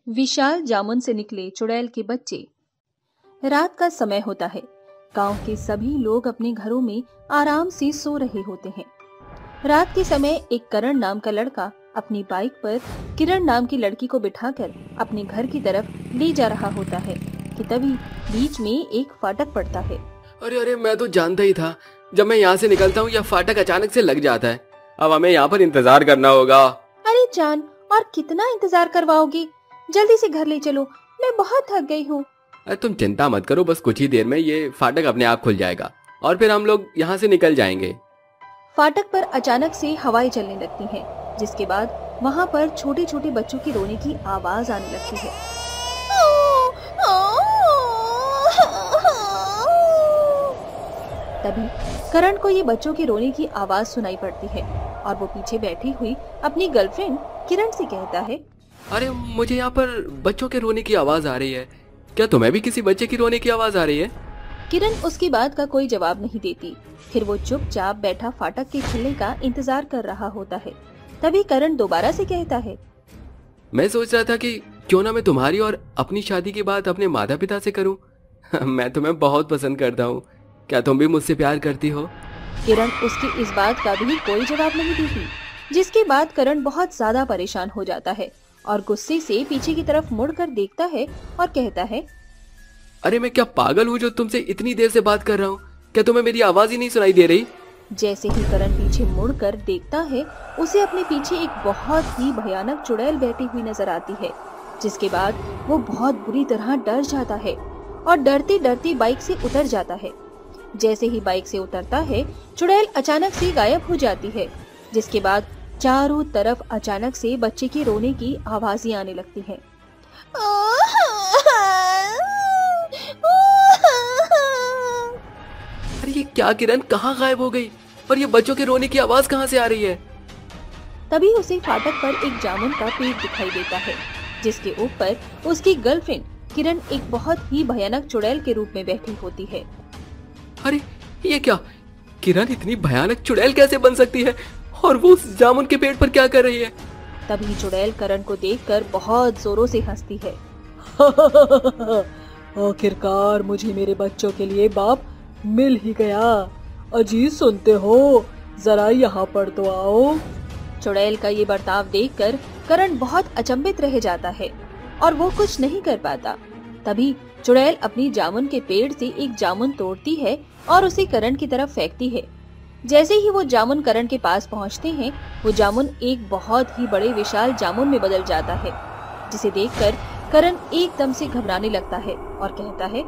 विशाल जामुन से निकले चुड़ैल के बच्चे। रात का समय होता है। गांव के सभी लोग अपने घरों में आराम से सो रहे होते हैं। रात के समय एक करण नाम का लड़का अपनी बाइक पर किरण नाम की लड़की को बिठाकर अपने घर की तरफ ले जा रहा होता है कि तभी बीच में एक फाटक पड़ता है। अरे अरे, मैं तो जानता ही था, जब मैं यहाँ से निकलता हूँ यह फाटक अचानक से लग जाता है। अब हमें यहाँ पर इंतजार करना होगा। अरे जान, और कितना इंतजार करवाओगी? जल्दी से घर ले चलो, मैं बहुत थक गई हूँ। अरे तुम चिंता मत करो, बस कुछ ही देर में ये फाटक अपने आप खुल जाएगा और फिर हम लोग यहाँ से निकल जाएंगे। फाटक पर अचानक से हवाएं चलने लगती हैं, जिसके बाद वहाँ पर छोटे छोटे बच्चों की रोने की आवाज आने लगती है। तभी करण को ये बच्चों के रोने की आवाज सुनाई पड़ती है और वो पीछे बैठी हुई अपनी गर्लफ्रेंड किरण से कहता है, अरे मुझे यहाँ पर बच्चों के रोने की आवाज आ रही है, क्या तुम्हें भी किसी बच्चे की रोने की आवाज आ रही है? किरण उसकी बात का कोई जवाब नहीं देती। फिर वो चुपचाप बैठा फाटक के खुलने का इंतजार कर रहा होता है। तभी करण दोबारा से कहता है, मैं सोच रहा था कि क्यों ना मैं तुम्हारी और अपनी शादी की बात अपने माता पिता से करूं। मैं तुम्हें बहुत पसंद करता हूँ, क्या तुम भी मुझसे प्यार करती हो? किरण उसकी इस बात का भी कोई जवाब नहीं देती, जिसके बाद करण बहुत ज्यादा परेशान हो जाता है और गुस्से से पीछे की तरफ मुड़कर देखता है और कहता है, अरे मैं क्या पागल हूँ जो तुमसे इतनी देर से बात कर रहा हूँ? क्या तुम्हें मेरी आवाज ही नहीं सुनाई दे रही? जैसे ही करण पीछे मुड़कर देखता है, उसे अपने पीछे एक बहुत ही भयानक चुड़ैल बैठी हुई नजर आती है, जिसके बाद वो बहुत बुरी तरह डर जाता है और डरते डरते बाइक से उतर जाता है। जैसे ही बाइक से उतरता है, चुड़ैल अचानक से गायब हो जाती है, जिसके बाद चारों तरफ अचानक से बच्चे के रोने की आवाजें आने लगती हैं। अरे ये क्या किरण, कहाँ गायब हो गई और ये बच्चों के रोने की आवाज कहाँ से आ रही है? तभी उसे फाटक पर एक जामुन का पेड़ दिखाई देता है, जिसके ऊपर उसकी गर्लफ्रेंड किरण एक बहुत ही भयानक चुड़ैल के रूप में बैठी होती है। अरे ये क्या, किरण इतनी भयानक चुड़ैल कैसे बन सकती है और वो उस जामुन के पेड़ पर क्या कर रही है? तभी चुड़ैल करण को देखकर बहुत जोरों से हंसती है। आखिरकार मुझे मेरे बच्चों के लिए बाप मिल ही गया। अजीज सुनते हो, जरा यहाँ पर तो आओ। चुड़ैल का ये बर्ताव देखकर करण बहुत अचंभित रह जाता है और वो कुछ नहीं कर पाता। तभी चुड़ैल अपनी जामुन के पेड़ से एक जामुन तोड़ती है और उसे करण की तरफ फेंकती है। जैसे ही वो जामुन करण के पास पहुंचते हैं, वो जामुन एक बहुत ही बड़े विशाल जामुन में बदल जाता है, जिसे देखकर करण एकदम से घबराने लगता है और कहता है,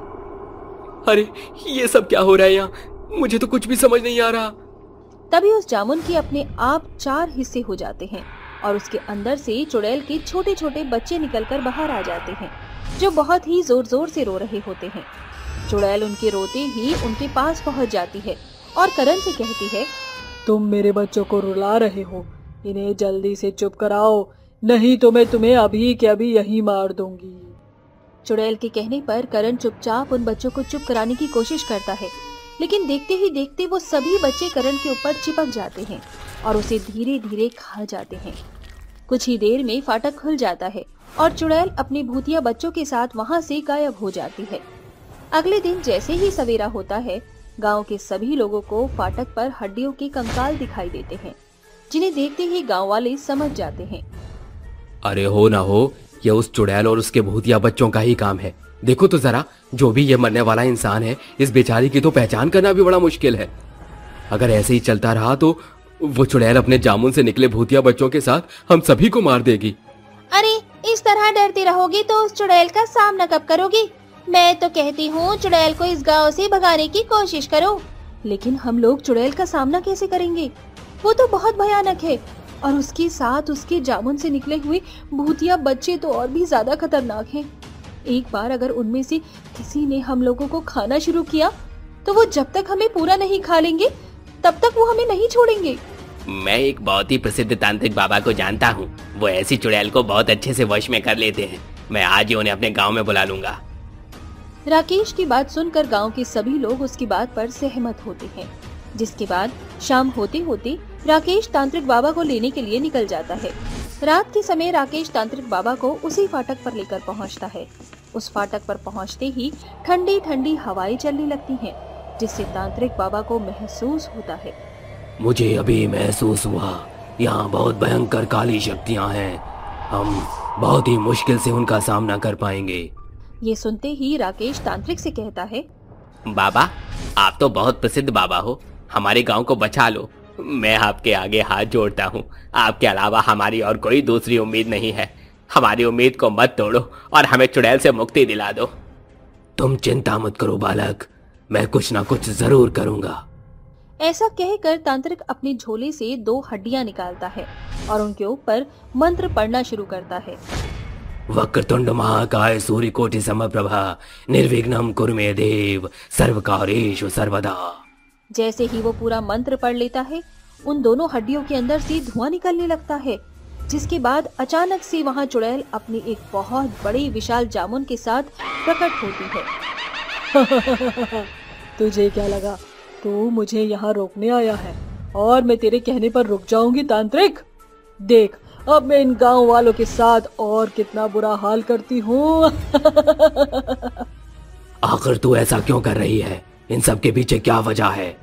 अरे ये सब क्या हो रहा है यहाँ? मुझे तो कुछ भी समझ नहीं आ रहा। तभी उस जामुन के अपने आप 4 हिस्से हो जाते हैं और उसके अंदर से चुड़ैल के छोटे छोटे बच्चे निकलकर बाहर आ जाते हैं, जो बहुत ही जोर जोर से रो रहे होते हैं। चुड़ैल उनके रोते ही उनके पास पहुंच जाती है और करण से कहती है, तुम मेरे बच्चों को रुला रहे हो, इन्हें जल्दी से चुप कराओ, नहीं तो मैं तुम्हें अभी के अभी यहीं मार दूंगी। चुड़ैल के कहने पर करण चुपचाप उन बच्चों को चुप कराने की कोशिश करता है, लेकिन देखते ही देखते वो सभी बच्चे करण के ऊपर चिपक जाते हैं और उसे धीरे धीरे खा जाते हैं। कुछ ही देर में फाटक खुल जाता है और चुड़ैल अपने भूतिया बच्चों के साथ वहाँ से गायब हो जाती है। अगले दिन जैसे ही सवेरा होता है, गांव के सभी लोगों को फाटक पर हड्डियों के कंकाल दिखाई देते हैं, जिन्हें देखते ही गांव वाले समझ जाते हैं। अरे हो ना हो, ये उस चुड़ैल और उसके भूतिया बच्चों का ही काम है। देखो तो जरा, जो भी ये मरने वाला इंसान है, इस बेचारी की तो पहचान करना भी बड़ा मुश्किल है। अगर ऐसे ही चलता रहा तो वो चुड़ैल अपने जामुन से निकले भूतिया बच्चों के साथ हम सभी को मार देगी। अरे इस तरह डरती रहोगी तो उस चुड़ैल का सामना कब करोगी? मैं तो कहती हूँ चुड़ैल को इस गांव से भगाने की कोशिश करो। लेकिन हम लोग चुड़ैल का सामना कैसे करेंगे? वो तो बहुत भयानक है और उसके साथ उसके जामुन से निकले हुए भूतिया बच्चे तो और भी ज्यादा खतरनाक हैं। एक बार अगर उनमें से किसी ने हम लोगों को खाना शुरू किया तो वो जब तक हमें पूरा नहीं खा लेंगे तब तक वो हमें नहीं छोड़ेंगे। मैं एक बहुत ही प्रसिद्ध तांत्रिक बाबा को जानता हूँ, वो ऐसी चुड़ैल को बहुत अच्छे से वश में कर लेते हैं। मैं आज ही उन्हें अपने गांव में बुला लूंगा। राकेश की बात सुनकर गांव के सभी लोग उसकी बात पर सहमत होते हैं, जिसके बाद शाम होते होते राकेश तांत्रिक बाबा को लेने के लिए निकल जाता है। रात के समय राकेश तांत्रिक बाबा को उसी फाटक पर लेकर पहुंचता है। उस फाटक पर पहुंचते ही ठंडी ठंडी हवाएं चलने लगती हैं, जिससे तांत्रिक बाबा को महसूस होता है। मुझे अभी महसूस हुआ, यहाँ बहुत भयंकर काली शक्तियाँ हैं। हम बहुत ही मुश्किल से उनका सामना कर पाएंगे। ये सुनते ही राकेश तांत्रिक से कहता है, बाबा, आप तो बहुत प्रसिद्ध बाबा हो, हमारे गांव को बचा लो। मैं आपके आगे हाथ जोड़ता हूँ। आपके अलावा हमारी और कोई दूसरी उम्मीद नहीं है। हमारी उम्मीद को मत तोड़ो और हमें चुड़ैल से मुक्ति दिला दो। तुम चिंता मत करो बालक, मैं कुछ ना कुछ जरूर करूँगा। ऐसा कहकर तांत्रिक अपनी झोले से 2 हड्डियां निकालता है और उनके ऊपर मंत्र पढ़ना शुरू करता है। वक्रतुंड महाकाय सूर्यकोटि समप्रभा निर्विघ्नं कुरु मे देव सर्वकार्येषु सर्वदा। जैसे ही वो पूरा मंत्र पढ़ लेता है, उन दोनों हड्डियों के अंदर से धुआं निकलने लगता है, जिसके बाद अचानक से वहाँ चुड़ैल अपनी एक बहुत बड़ी विशाल जामुन के साथ प्रकट होती है। तुझे क्या लगा तू मुझे यहाँ रोकने आया है और मैं तेरे कहने पर रुक जाऊंगी तांत्रिक? देख अब मैं इन गांव वालों के साथ और कितना बुरा हाल करती हूँ। आखिर तू ऐसा क्यों कर रही है? इन सब के पीछे क्या वजह है?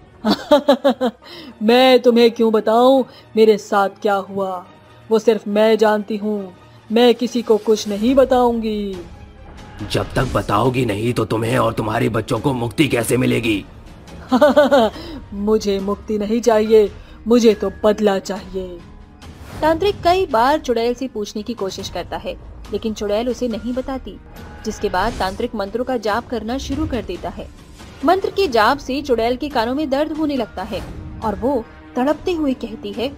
मैं तुम्हें क्यों बताऊं मेरे साथ क्या हुआ? वो सिर्फ मैं जानती हूँ। मैं किसी को कुछ नहीं बताऊंगी। जब तक बताओगी नहीं तो तुम्हें और तुम्हारे बच्चों को मुक्ति कैसे मिलेगी? मुझे मुक्ति नहीं चाहिए, मुझे तो बदला चाहिए। तांत्रिक कई बार चुड़ैल से पूछने की कोशिश करता है, लेकिन चुड़ैल उसे नहीं बताती, जिसके बाद तांत्रिक मंत्रों का जाप करना शुरू कर देता है। मंत्र के जाप से चुड़ैल के कानों में दर्द होने लगता है और वो तड़पते हुए कहती है,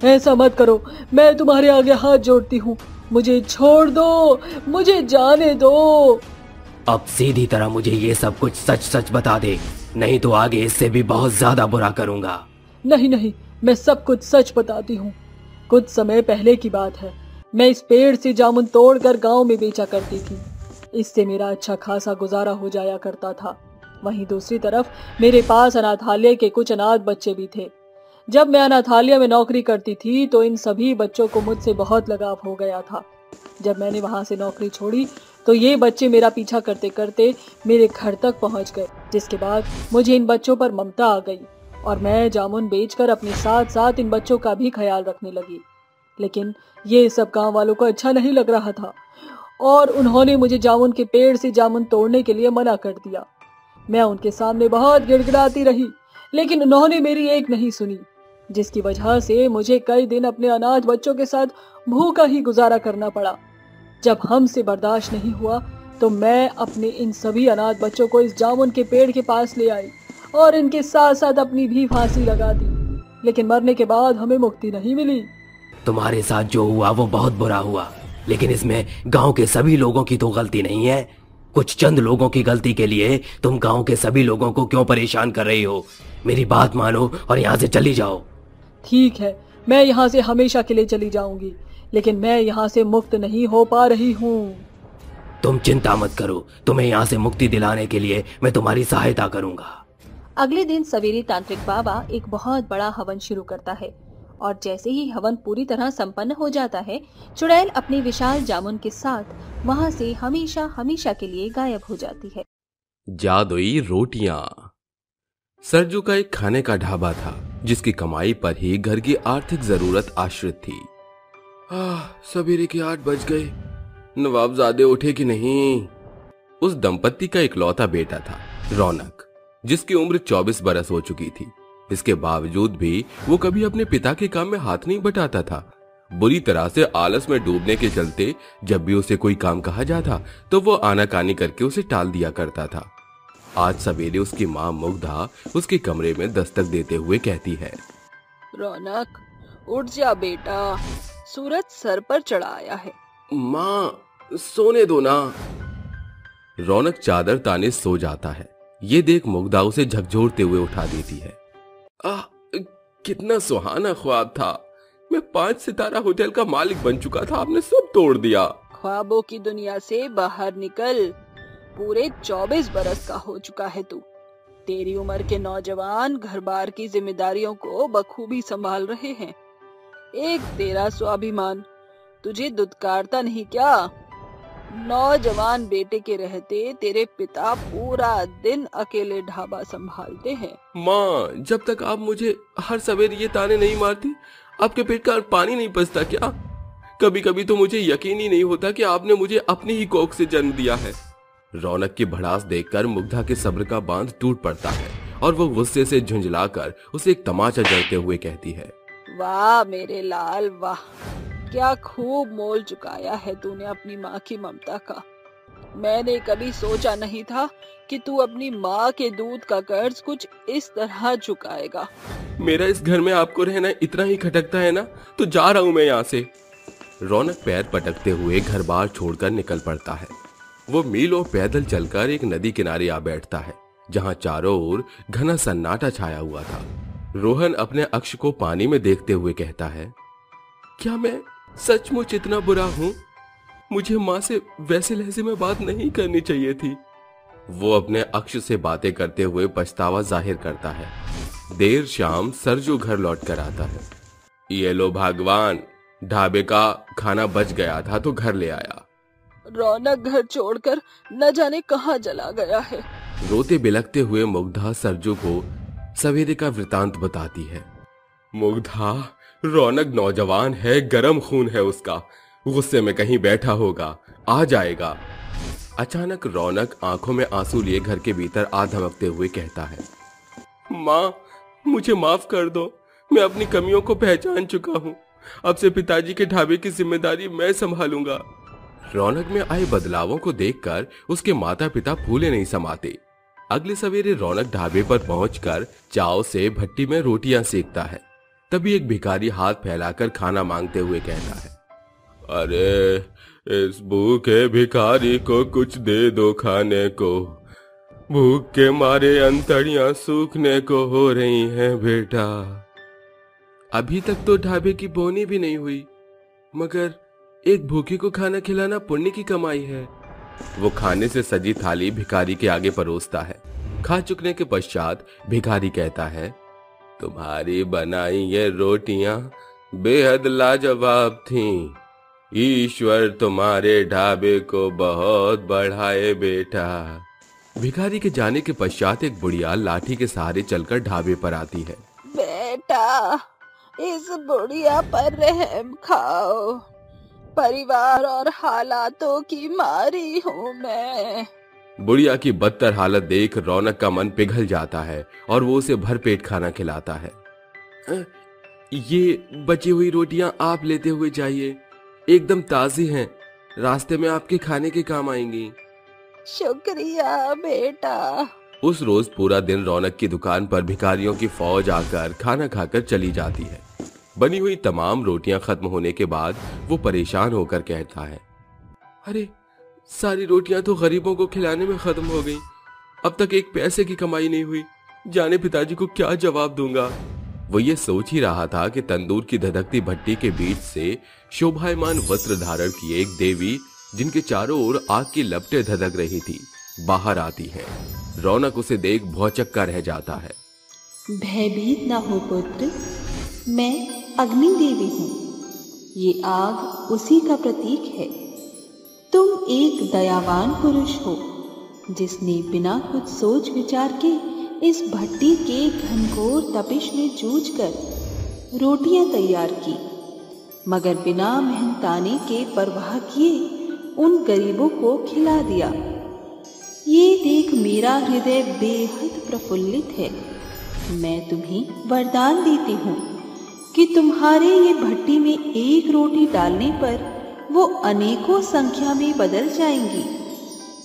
ऐसा मत करो, मैं तुम्हारे आगे हाथ जोड़ती हूँ, मुझे छोड़ दो, मुझे जाने दो। अब सीधी तरह मुझे ये सब कुछ सच सच बता दे, नहीं तो आगे इससे भी बहुत ज्यादा बुरा करूँगा। नहीं नहीं, मैं सब कुछ सच बताती हूँ। कुछ समय पहले की बात है, मैं इस पेड़ से जामुन तोड़कर गांव में बेचा करती थी। इससे मेरा अच्छा खासा गुजारा हो जाया करता था। वहीं दूसरी तरफ मेरे पास अनाथालय के कुछ अनाथ बच्चे भी थे। जब मैं अनाथालय में नौकरी करती थी तो इन सभी बच्चों को मुझसे बहुत लगाव हो गया था। जब मैंने वहां से नौकरी छोड़ी तो ये बच्चे मेरा पीछा करते करते मेरे घर तक पहुंच गए, जिसके बाद मुझे इन बच्चों पर ममता आ गई और मैं जामुन बेचकर अपने साथ साथ इन बच्चों का भी ख्याल रखने लगी। लेकिन ये सब गांव वालों को अच्छा नहीं लग रहा था और उन्होंने मुझे जामुन के पेड़ से जामुन तोड़ने के लिए मना कर दिया। मैं उनके सामने बहुत गिड़गिड़ाती रही, लेकिन उन्होंने मेरी एक नहीं सुनी, जिसकी वजह से मुझे कई दिन अपने अनाथ बच्चों के साथ भूखा ही गुजारा करना पड़ा। जब हमसे बर्दाश्त नहीं हुआ तो मैं अपने इन सभी अनाथ बच्चों को इस जामुन के पेड़ के पास ले आई और इनके साथ साथ अपनी भी फांसी लगा दी। लेकिन मरने के बाद हमें मुक्ति नहीं मिली। तुम्हारे साथ जो हुआ वो बहुत बुरा हुआ, लेकिन इसमें गांव के सभी लोगों की तो गलती नहीं है। कुछ चंद लोगों की गलती के लिए तुम गांव के सभी लोगों को क्यों परेशान कर रही हो? मेरी बात मानो और यहाँ से चली जाओ। ठीक है, मैं यहाँ से हमेशा के लिए चली जाऊंगी, लेकिन मैं यहाँ से मुक्त नहीं हो पा रही हूँ। तुम चिंता मत करो, तुम्हें यहाँ से मुक्ति दिलाने के लिए मैं तुम्हारी सहायता करूँगा। अगले दिन सवेरे तांत्रिक बाबा एक बहुत बड़ा हवन शुरू करता है और जैसे ही हवन पूरी तरह संपन्न हो जाता है, चुड़ैल अपनी विशाल जामुन के साथ वहाँ से हमेशा हमेशा के लिए गायब हो जाती है। जादुई रोटियां। सरजू का एक खाने का ढाबा था जिसकी कमाई पर ही घर की आर्थिक जरूरत आश्रित थी। सवेरे के 8 बज गए, नवाबजादे उठे कि नहीं? उस दंपत्ति का इकलौता बेटा था रौनक, जिसकी उम्र 24 बरस हो चुकी थी। इसके बावजूद भी वो कभी अपने पिता के काम में हाथ नहीं बटाता था। बुरी तरह से आलस में डूबने के चलते जब भी उसे कोई काम कहा जाता तो वो आनाकानी करके उसे टाल दिया करता था। आज सवेरे उसकी माँ मुग्धा उसके कमरे में दस्तक देते हुए कहती है, रौनक उठ जा बेटा, सूरज सर पर चढ़ा आया है। माँ सोने दो ना। रौनक चादर ताने सो जाता है। ये देख मुग्धा उसे झकझोरते हुए उठा देती है। कितना सुहाना ख्वाब था, मैं 5 सितारा होटल का मालिक बन चुका था, आपने सब तोड़ दिया। ख्वाबों की दुनिया से बाहर निकल, पूरे 24 बरस का हो चुका है तू। तेरी उम्र के नौजवान घर बार की जिम्मेदारियों को बखूबी संभाल रहे हैं। एक तेरा स्वाभिमान, तुझे दुत्कारता नहीं क्या? नौजवान बेटे के रहते तेरे पिता पूरा दिन अकेले ढाबा संभालते हैं। माँ, जब तक आप मुझे हर सवेरे ये ताने नहीं मारती, आपके पेट का पानी नहीं पचता क्या? कभी कभी तो मुझे यकीन ही नहीं होता कि आपने मुझे अपनी ही कोख से जन्म दिया है। रौनक की भड़ास देखकर मुग्धा के सब्र का बांध टूट पड़ता है और वो गुस्से से झुंझलाकर उसे एक तमाचा जड़ते हुए कहती है, वाह मेरे लाल वाह, क्या खूब मोल चुकाया है तूने अपनी माँ की ममता का। मैंने कभी सोचा नहीं था कि तू अपनी माँ के दूध का कर्ज कुछ इस तरह चुकाएगा। मेरा इस घर में आपको रहना इतना ही खटकता है ना, तो जा रहा हूँ मैं यहाँ से। रौनक पैर पटकते हुए घर बार छोड़कर निकल पड़ता है। वो मीलों पैदल चलकर एक नदी किनारे आ बैठता है, जहाँ चारों ओर घना सन्नाटा छाया हुआ था। रोहन अपने अक्ष को पानी में देखते हुए कहता है, क्या मैं सचमुच इतना बुरा हूँ? मुझे माँ से वैसे लहजे में बात नहीं करनी चाहिए थी। वो अपने अक्ष से बातें करते हुए पछतावा जाहिर करता है। देर शाम सरजू घर लौट कर आता है। ये लो भगवान, ढाबे का खाना बच गया था तो घर ले आया। रौनक घर छोड़कर न जाने कहाँ चला गया है। रोते बिलखते हुए मुग्धा सरजू को सवेरे का वृतांत बताती है। मुग्धा, रौनक नौजवान है, गरम खून है उसका, गुस्से में कहीं बैठा होगा, आ जाएगा। अचानक रौनक आंखों में आंसू लिए घर के भीतर आ धमकते हुए कहता है, माँ, मुझे माफ कर दो, मैं अपनी कमियों को पहचान चुका हूँ। अब से पिताजी के ढाबे की जिम्मेदारी मैं संभालूंगा। रौनक में आए बदलावों को देखकर उसके माता पिता फूले नहीं समाते। अगले सवेरे रौनक ढाबे पर पहुंचकर चाव से भट्टी में रोटियां सेकता है। तभी एक भिखारी हाथ फैलाकर खाना मांगते हुए कहता है, अरे इस भूखे भिखारी को कुछ दे दो खाने को, भूख के मारे अंतड़ियां सूखने को हो रही हैं बेटा। अभी तक तो ढाबे की बोनी भी नहीं हुई, मगर एक भूखे को खाना खिलाना पुण्य की कमाई है। वो खाने से सजी थाली भिखारी के आगे परोसता है। खा चुकने के पश्चात भिखारी कहता है, तुम्हारी बनाई ये रोटियां बेहद लाजवाब थीं। ईश्वर तुम्हारे ढाबे को बहुत बढ़ाए बेटा। भिखारी के जाने के पश्चात एक बुढ़िया लाठी के सहारे चलकर ढाबे पर आती है। बेटा, इस बुढ़िया पर रहम खाओ, परिवार और हालातों की मारी हूँ मैं। बुढ़िया की बदतर हालत देख रौनक का मन पिघल जाता है और वो उसे भरपेट खाना खिलाता है। ये बची हुई रोटियां आप लेते हुए जाइए, एकदम ताजी हैं, रास्ते में आपके खाने के काम आएंगी। शुक्रिया बेटा। उस रोज पूरा दिन रौनक की दुकान पर भिखारियों की फौज आकर खाना खाकर चली जाती है। बनी हुई तमाम रोटियां खत्म होने के बाद वो परेशान होकर कहता है, अरे सारी रोटियां तो गरीबों को खिलाने में खत्म हो गई, अब तक एक पैसे की कमाई नहीं हुई, जाने पिताजी को क्या जवाब दूंगा। वो ये सोच ही रहा था कि तंदूर की धधकती भट्टी के बीच से शोभायमान वस्त्र धारण की एक देवी, जिनके चारों ओर आग की लपटें धधक रही थी, बाहर आती है। रौनक उसे देख भौचक्का रह जाता है। भयभीत ना हो पुत्र, मैं अग्नि देवी हूँ। ये आग उसी का प्रतीक है। तुम एक दयावान पुरुष हो, जिसने बिना कुछ सोच विचार के इस भट्टी के घनघोर तपिश में जूझकर रोटियां तैयार की, मगर बिना मेहनताने के परवाह किए उन गरीबों को खिला दिया। ये देख मेरा हृदय बेहद प्रफुल्लित है। मैं तुम्हें वरदान देती हूँ कि तुम्हारे ये भट्टी में एक रोटी डालने पर वो अनेकों संख्या में बदल जाएंगी।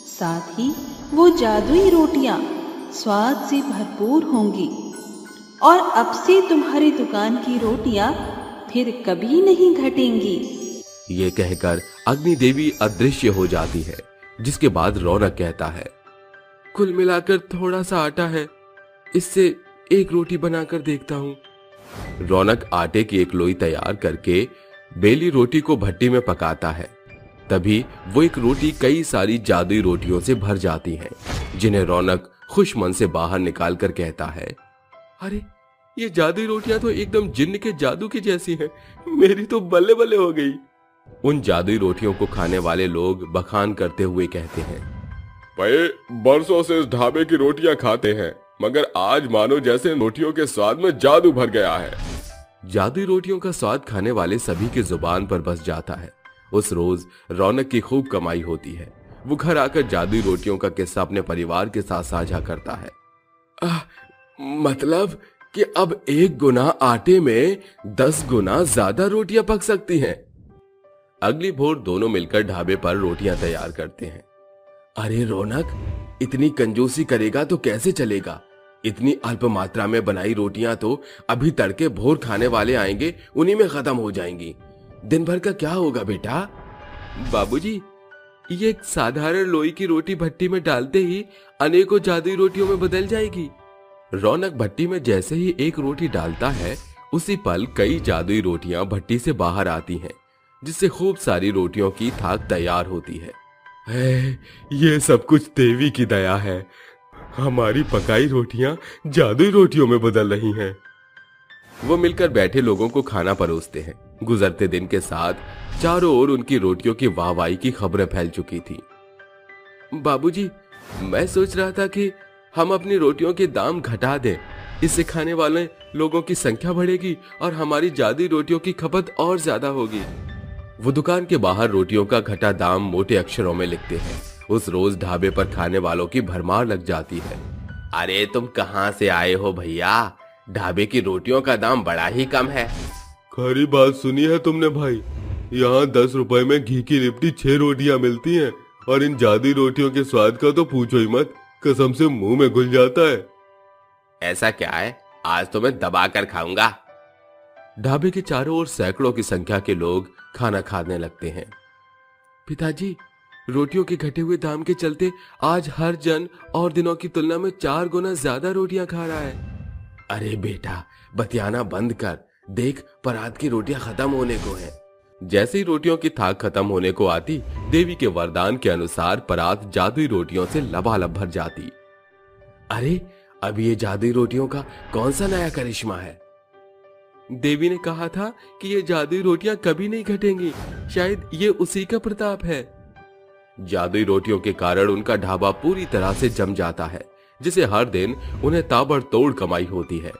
साथ ही वो जादुई रोटियां स्वाद से भरपूर होंगी और अब से तुम्हारी दुकान की रोटियां फिर कभी नहीं घटेंगी। ये कहकर अग्नि देवी अदृश्य हो जाती है, जिसके बाद रौनक कहता है, कुल मिलाकर थोड़ा सा आटा है, इससे एक रोटी बनाकर देखता हूँ। रौनक आटे की एक लोई तैयार करके बेली रोटी को भट्टी में पकाता है। तभी वो एक रोटी कई सारी जादुई रोटियों से भर जाती है, जिन्हें रौनक खुश मन से बाहर निकाल कर कहता है, अरे ये जादुई रोटियां तो एकदम जिन्न के जादू की जैसी हैं, मेरी तो बल्ले बल्ले हो गई। उन जादुई रोटियों को खाने वाले लोग बखान करते हुए कहते हैं, भाई बरसों से इस ढाबे की रोटियां खाते हैं, मगर आज मानो जैसे रोटियों के स्वाद में जादू भर गया है। जादुई रोटियों का स्वाद खाने वाले सभी की जुबान पर बस जाता है। उस रोज रौनक की खूब कमाई होती है। वो घर आकर जादुई रोटियों का किस्सा अपने परिवार के साथ साझा करता है। मतलब कि अब 1 गुना आटे में 10 गुना ज्यादा रोटियां पक सकती हैं। अगली भोर दोनों मिलकर ढाबे पर रोटियां तैयार करते हैं। अरे रौनक, इतनी कंजूसी करेगा तो कैसे चलेगा? इतनी अल्प मात्रा में बनाई रोटियां तो अभी तड़के भोर खाने वाले आएंगे, उन्हीं में खत्म हो जाएंगी। दिन भर का क्या होगा बेटा? बाबूजी, ये एक साधारण लोई की रोटी भट्टी में डालते ही अनेकों जादुई रोटियों में बदल जाएगी। रौनक भट्टी में जैसे ही एक रोटी डालता है, उसी पल कई जादुई रोटियां भट्टी से बाहर आती हैं, जिससे खूब सारी रोटियों की थाक तैयार होती है। ये सब कुछ देवी की दया है। हमारी पकाई रोटियां जादुई रोटियों में बदल रही हैं। वो मिलकर बैठे लोगों को खाना परोसते हैं। गुजरते दिन के साथ चारों ओर उनकी रोटियों की वाहवाही की खबरें फैल चुकी थी। बाबूजी, मैं सोच रहा था कि हम अपनी रोटियों के दाम घटा दें। इससे खाने वाले लोगों की संख्या बढ़ेगी और हमारी जादुई रोटियों की खपत और ज्यादा होगी। वो दुकान के बाहर रोटियों का घटा दाम मोटे अक्षरों में लिखते हैं। उस रोज ढाबे पर खाने वालों की भरमार लग जाती है। अरे तुम कहाँ से आए हो भैया? ढाबे की रोटियों का दाम बड़ा ही कम है। खरी बात सुनी है तुमने भाई। यहाँ 10 रुपए में घी की लिपटी 6 रोटियां मिलती हैं और इन जादुई रोटियों के स्वाद का तो पूछो ही मत, कसम से मुंह में घुल जाता है। ऐसा क्या है? आज तो मैं दबा कर खाऊंगा। ढाबे के चारों ओर सैकड़ों की संख्या के लोग खाना खाने लगते हैं। पिताजी, रोटियों के घटे हुए दाम के चलते आज हर जन और दिनों की तुलना में 4 गुना ज्यादा रोटियां खा रहा है। अरे बेटा, बतियाना बंद कर। देख, परात की रोटियां खत्म होने को है। जैसे ही रोटियों की थाक खत्म होने को आती, देवी के वरदान के अनुसार परात जादुई रोटियों से लबालब भर जाती। अरे, अब ये जादुई रोटियों का कौन सा नया करिश्मा है? देवी ने कहा था कि ये जादुई रोटियां कभी नहीं घटेंगी। शायद ये उसी का प्रताप है। जादुई रोटियों के कारण उनका ढाबा पूरी तरह से जम जाता है, जिसे हर दिन उन्हें ताबड़तोड़ कमाई होती है,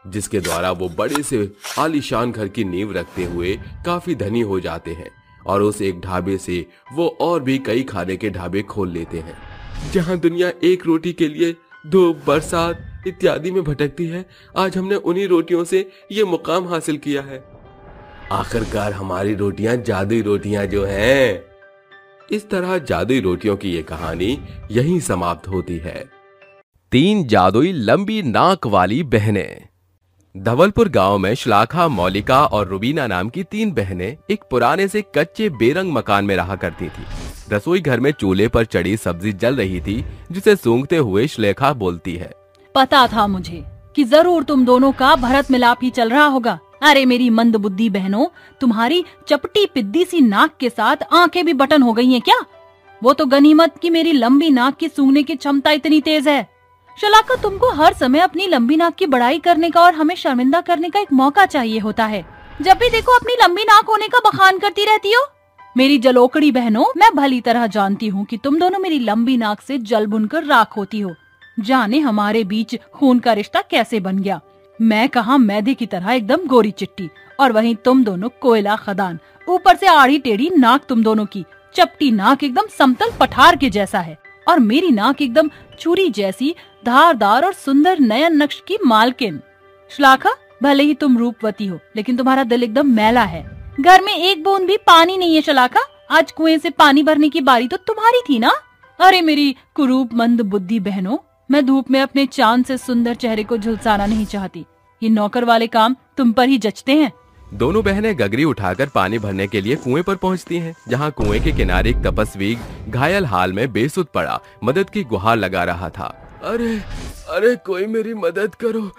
जिसके द्वारा वो बड़े से आलीशान घर की नींव रखते हुए काफी धनी हो जाते हैं और उस एक ढाबे से वो और भी कई खाने के ढाबे खोल लेते हैं। जहां दुनिया एक रोटी के लिए धूप, बरसात इत्यादि में भटकती है, आज हमने उन्हीं रोटियों से ये मुकाम हासिल किया है। आखिरकार हमारी रोटियां जादुई रोटियां जो हैं। इस तरह जादुई रोटियों की ये कहानी यहीं समाप्त होती है। 3 जादुई लंबी नाक वाली बहनें। धवलपुर गांव में श्लाखा, मौलिका और रुबीना नाम की 3 बहनें एक पुराने से कच्चे बेरंग मकान में रहा करती थी। रसोई घर में चूल्हे पर चढ़ी सब्जी जल रही थी, जिसे सूंघते हुए श्लेखा बोलती है, पता था मुझे कि जरूर तुम दोनों का भरत मिलाप ही चल रहा होगा। अरे मेरी मंद बुद्धि बहनों, तुम्हारी चपटी पिद्दी सी नाक के साथ आंखें भी बटन हो गई हैं क्या? वो तो गनीमत की मेरी लंबी नाक की सूंघने की क्षमता इतनी तेज है। शलाका, तुमको हर समय अपनी लंबी नाक की बड़ाई करने का और हमें शर्मिंदा करने का एक मौका चाहिए होता है। जब भी देखो अपनी लंबी नाक होने का बखान करती रहती हो। मेरी जलोकड़ी बहनों, मैं भली तरह जानती हूँ कि तुम दोनों मेरी लंबी नाक से जल बुनकर राख होती हो। जाने हमारे बीच खून का रिश्ता कैसे बन गया। मैं कहा मैदे की तरह एकदम गोरी चिट्टी, और वहीं तुम दोनों कोयला खदान। ऊपर से आड़ी टेढ़ी नाक तुम दोनों की। चपटी नाक एकदम समतल पठार के जैसा है, और मेरी नाक एकदम चूरी जैसी धारदार और सुंदर नयन नक्श की मालकिन। श्लाखा, भले ही तुम रूपवती हो, लेकिन तुम्हारा दिल एकदम मैला है। घर में एक बूंद भी पानी नहीं है। श्लाखा, आज कुएं से पानी भरने की बारी तो तुम्हारी थी ना। अरे मेरी कुरूप मंद बुद्धि बहनों, मैं धूप में अपने चांद से सुंदर चेहरे को झुलसाना नहीं चाहती। ये नौकर वाले काम तुम पर ही जचते हैं। दोनों बहनें गगरी उठाकर पानी भरने के लिए कुएं पर पहुंचती हैं, जहां कुएं के किनारे एक तपस्वी घायल हाल में बेसुध पड़ा मदद की गुहार लगा रहा था। अरे अरे, कोई मेरी मदद करो,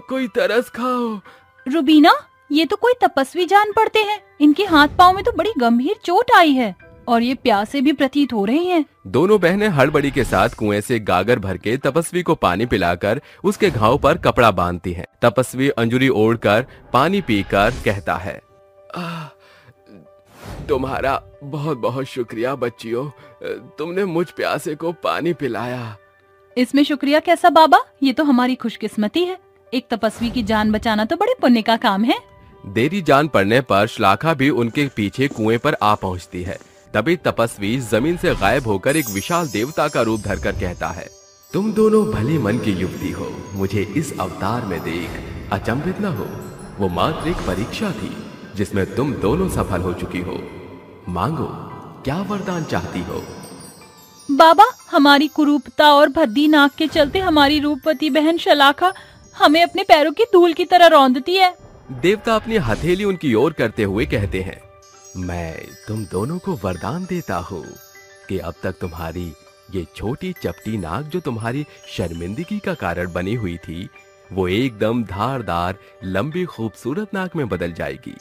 कोई तरस खाओ। रुबीना, ये तो कोई तपस्वी जान पड़ते हैं। इनके हाथ पाँव में तो बड़ी गंभीर चोट आई है और ये प्यासे भी प्रतीत हो रहे हैं। दोनों बहनें हड़बड़ी के साथ कुएं से गागर भर के तपस्वी को पानी पिलाकर उसके घाव पर कपड़ा बांधती हैं। तपस्वी अंजुरी ओढ़कर पानी पीकर कहता है, तुम्हारा बहुत बहुत शुक्रिया बच्चियों, तुमने मुझ प्यासे को पानी पिलाया। इसमें शुक्रिया कैसा बाबा, ये तो हमारी खुशकिस्मती है। एक तपस्वी की जान बचाना तो बड़े पुण्य का काम है। देरी जान पड़ने पर श्लाखा भी उनके पीछे कुएं पर आ पहुंचती है। तभी तपस्वी जमीन से गायब होकर एक विशाल देवता का रूप धरकर कहता है, तुम दोनों भले मन की युवती हो, मुझे इस अवतार में देख अचंभित न हो। वो मात्र एक परीक्षा थी जिसमें तुम दोनों सफल हो चुकी हो। मांगो, क्या वरदान चाहती हो? बाबा, हमारी कुरूपता और भद्दी नाक के चलते हमारी रूपवती बहन शलाखा हमें अपने पैरों की धूल की तरह रौंदती है। देवता अपनी हथेली उनकी ओर करते हुए कहते हैं, मैं तुम दोनों को वरदान देता हूँ कि अब तक तुम्हारी ये छोटी चपटी नाक जो तुम्हारी शर्मिंदगी का कारण बनी हुई थी, वो एकदम धारदार लंबी खूबसूरत नाक में बदल जाएगी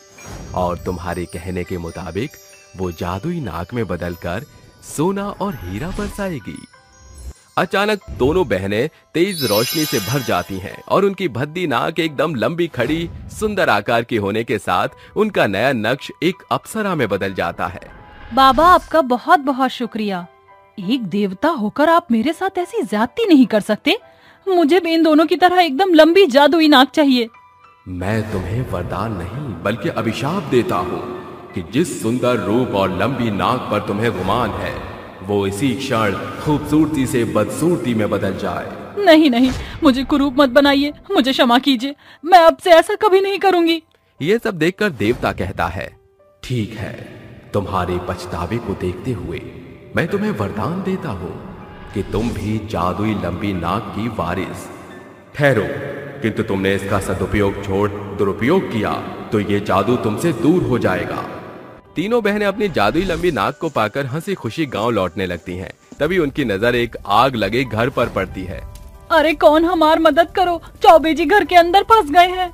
और तुम्हारे कहने के मुताबिक वो जादुई नाक में बदलकर सोना और हीरा बरसाएगी। अचानक दोनों बहनें तेज रोशनी से भर जाती हैं और उनकी भद्दी नाक एकदम लंबी खड़ी सुंदर आकार की होने के साथ उनका नया नक्श एक अप्सरा में बदल जाता है। बाबा, आपका बहुत बहुत शुक्रिया। एक देवता होकर आप मेरे साथ ऐसी ज्यादती नहीं कर सकते। मुझे भी इन दोनों की तरह एकदम लंबी जादुई नाक चाहिए। मैं तुम्हें वरदान नहीं बल्कि अभिशाप देता हूँ कि जिस सुंदर रूप और लंबी नाक पर तुम्हें गुमान है, वो इसी क्षण खूबसूरती से बदसूरती में बदल जाए। नहीं नहीं, मुझे कुरूप मत बनाइए, मुझे क्षमा कीजिए। मैं अब से ऐसा कभी नहीं करूंगी। ये सब देखकर देवता कहता है, ठीक है, तुम्हारे पछतावे को देखते हुए मैं तुम्हें वरदान देता हूँ कि तुम भी जादुई लंबी नाक की वारिस ठहरो, किंतु तुमने इसका सदुपयोग छोड़ दुरुपयोग किया तो ये जादू तुमसे दूर हो जाएगा। तीनों बहनें अपनी जादुई लंबी नाक को पाकर हंसी खुशी गांव लौटने लगती हैं। तभी उनकी नजर एक आग लगे घर पर पड़ती है। अरे कौन हमारी मदद करो, चौबे जी घर के अंदर फंस गए हैं।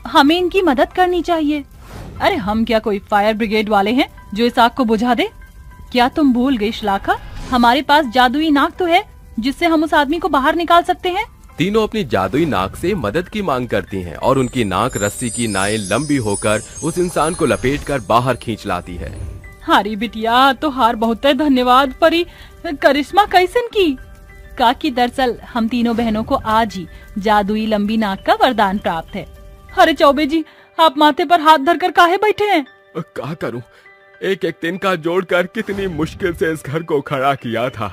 हमें इनकी मदद करनी चाहिए। अरे हम क्या कोई फायर ब्रिगेड वाले हैं जो इस आग को बुझा दे? क्या तुम भूल गई श्लाखा, हमारे पास जादुई नाक तो है जिससे हम उस आदमी को बाहर निकाल सकते हैं। तीनों अपनी जादुई नाक से मदद की मांग करती हैं और उनकी नाक रस्सी की नाई लंबी होकर उस इंसान को लपेटकर बाहर खींच लाती है। हारी बिटिया, तो हार बहुत है, धन्यवाद। परी करिश्मा कैसन की? काकी, दरअसल हम तीनों बहनों को आज ही जादुई लंबी नाक का वरदान प्राप्त है। अरे चौबे जी, आप माथे पर हाथ धरकर काहे बैठे हैं? क्या करूं, एक एक तिनका जोड़कर कितनी मुश्किल से इस घर को खड़ा किया था।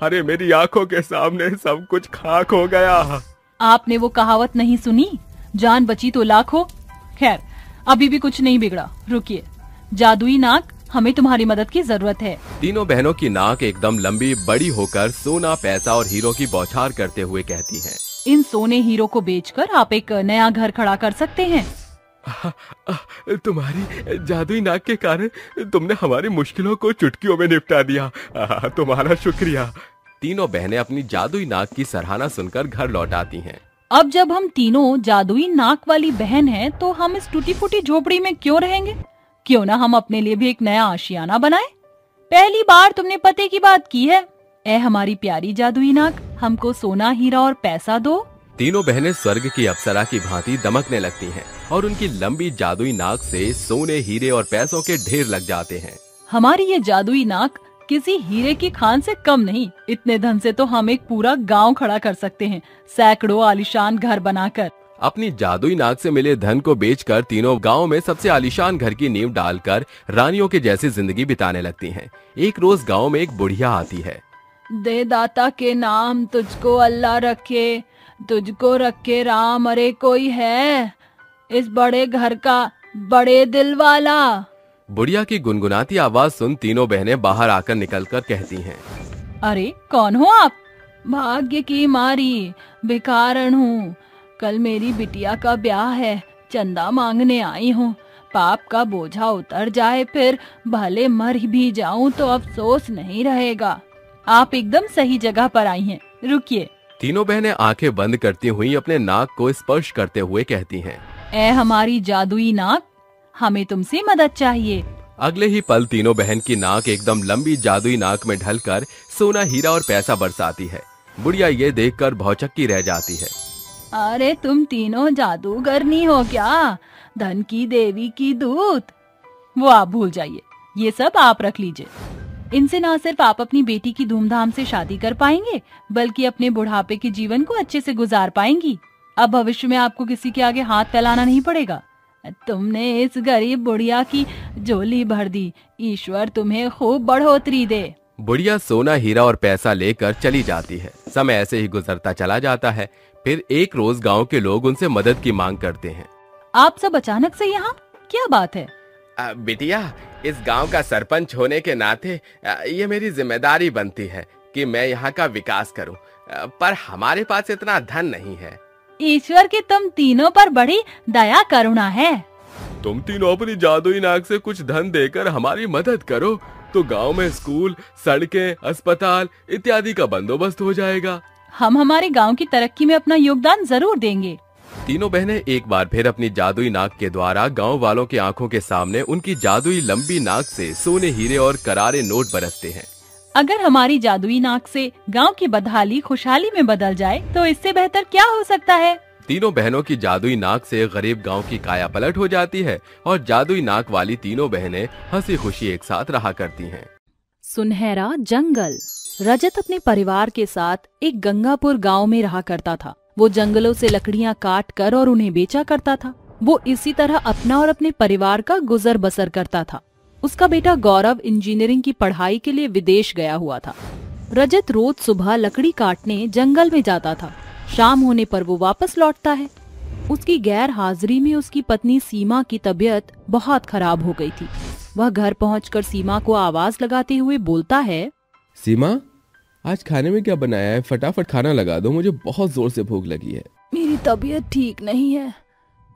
अरे मेरी आंखों के सामने सब कुछ खाक हो गया। आपने वो कहावत नहीं सुनी, जान बची तो लाखों। खैर, अभी भी कुछ नहीं बिगड़ा। रुकिए, जादुई नाक, हमें तुम्हारी मदद की जरूरत है। तीनों बहनों की नाक एकदम लंबी बड़ी होकर सोना, पैसा और हीरो की बौछार करते हुए कहती हैं, इन सोने हीरो को बेचकर आप एक नया घर खड़ा कर सकते हैं। तुम्हारी जादुई नाक के कारण तुमने हमारी मुश्किलों को चुटकियों में निपटा दिया। तुम्हारा शुक्रिया। तीनों बहनें अपनी जादुई नाक की सराहना सुनकर घर लौट आती हैं। अब जब हम तीनों जादुई नाक वाली बहन हैं, तो हम इस टूटी फूटी झोपड़ी में क्यों रहेंगे? क्यों ना हम अपने लिए भी एक नया आशियाना बनाएं? पहली बार तुमने पते की बात की है। ए हमारी प्यारी जादुई नाक, हमको सोना, हीरा और पैसा दो। तीनों बहनें स्वर्ग की अप्सरा की भांति दमकने लगती हैं और उनकी लंबी जादुई नाक से सोने, हीरे और पैसों के ढेर लग जाते हैं। हमारी ये जादुई नाक किसी हीरे की खान से कम नहीं। इतने धन से तो हम एक पूरा गांव खड़ा कर सकते हैं, सैकड़ों आलीशान घर बनाकर। अपनी जादुई नाक से मिले धन को बेचकर तीनों गांव में सबसे आलीशान घर की नींव डालकर रानियों की जैसी जिंदगी बिताने लगती हैं। एक रोज गांव में एक बुढ़िया आती है। दे दाता के नाम तुझको अल्लाह रखे, तुझको रखे राम, अरे कोई है इस बड़े घर का बड़े दिल वाला। बुढ़िया की गुनगुनाती आवाज सुन तीनों बहनें बाहर आकर निकलकर कहती हैं, अरे कौन हो आप? भाग्य की मारी भिखारन हूँ। कल मेरी बिटिया का ब्याह है, चंदा मांगने आई हूँ। पाप का बोझा उतर जाए, फिर भले मर भी जाऊं तो अफसोस नहीं रहेगा। आप एकदम सही जगह पर आई हैं। रुकिए। तीनों बहनें आंखें बंद करती हुई अपने नाक को स्पर्श करते हुए कहती हैं, ए हमारी जादुई नाक, हमें तुमसे मदद चाहिए। अगले ही पल तीनों बहन की नाक एकदम लंबी जादुई नाक में ढलकर सोना, हीरा और पैसा बरसाती है। बुढ़िया ये देखकर भौचक्की रह जाती है। अरे तुम तीनों जादूगरनी हो क्या? धन की देवी की दूत? वो आप भूल जाइए। ये सब आप रख लीजिए। इनसे ना सिर्फ आप अपनी बेटी की धूमधाम से शादी कर पाएंगे, बल्कि अपने बुढ़ापे के जीवन को अच्छे से गुजार पाएंगी। अब भविष्य में आपको किसी के आगे हाथ फैलाना नहीं पड़ेगा। तुमने इस गरीब बुढ़िया की झोली भर दी, ईश्वर तुम्हें खूब बढ़ोतरी दे। बुढ़िया सोना, हीरा और पैसा लेकर चली जाती है। समय ऐसे ही गुजरता चला जाता है। फिर एक रोज गांव के लोग उनसे मदद की मांग करते हैं। आप सब अचानक से यहाँ, क्या बात है? बिटिया, इस गांव का सरपंच होने के नाते ये मेरी जिम्मेदारी बनती है कि मैं यहाँ का विकास करूं, पर हमारे पास इतना धन नहीं है। ईश्वर की तुम तीनों पर बड़ी दया करुणा है। तुम तीनों अपनी जादुई नाक से कुछ धन देकर हमारी मदद करो तो गांव में स्कूल, सड़कें, अस्पताल इत्यादि का बंदोबस्त हो जाएगा। हम हमारे गांव की तरक्की में अपना योगदान जरूर देंगे। तीनों बहनें एक बार फिर अपनी जादुई नाक के द्वारा गांव वालों की आंखों के सामने उनकी जादुई लंबी नाक से सोने, हीरे और करारे नोट बरसते हैं। अगर हमारी जादुई नाक से गांव की बदहाली खुशहाली में बदल जाए तो इससे बेहतर क्या हो सकता है। तीनों बहनों की जादुई नाक से गरीब गांव की काया पलट हो जाती है और जादुई नाक वाली तीनों बहनें हंसी खुशी एक साथ रहा करती हैं। सुनहरा जंगल। रजत अपने परिवार के साथ एक गंगापुर गांव में रहा करता था। वो जंगलों से लकड़ियां काट कर और उन्हें बेचा करता था। वो इसी तरह अपना और अपने परिवार का गुजर बसर करता था। उसका बेटा गौरव इंजीनियरिंग की पढ़ाई के लिए विदेश गया हुआ था। रजत रोज सुबह लकड़ी काटने जंगल में जाता था। शाम होने पर वो वापस लौटता है। उसकी गैर हाजिरी में उसकी पत्नी सीमा की तबीयत बहुत खराब हो गई थी। वह घर पहुंचकर सीमा को आवाज लगाते हुए बोलता है, सीमा, आज खाने में क्या बनाया है? फटाफट खाना लगा दो, मुझे बहुत जोर से भूख लगी है। मेरी तबीयत ठीक नहीं है